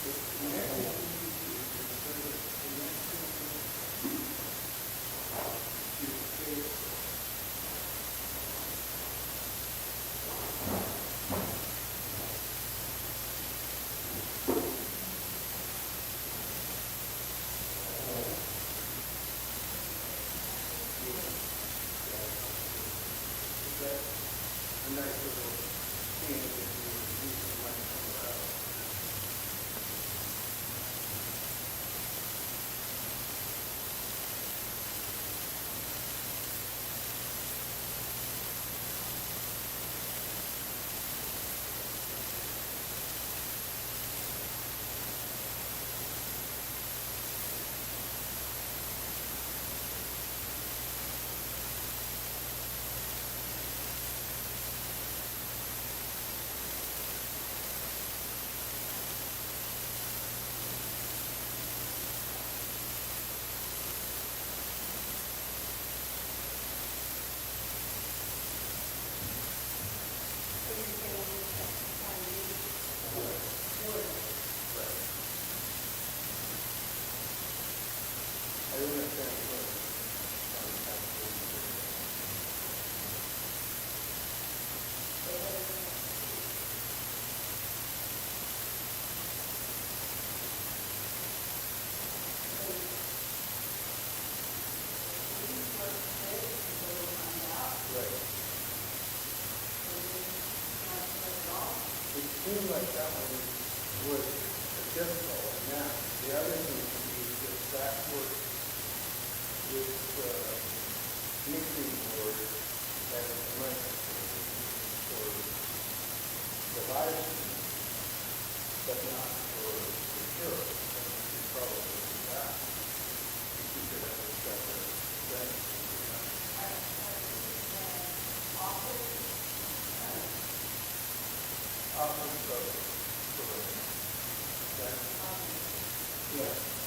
A nice little can if you use some money somewhere else. I understand what right. It seemed like that one was a difficult one. Now, the other thing to be is that work with mixing board that is meant for the live stream, but not for the show. And you should probably do that. You keep it as a separate thing. Office of, yeah.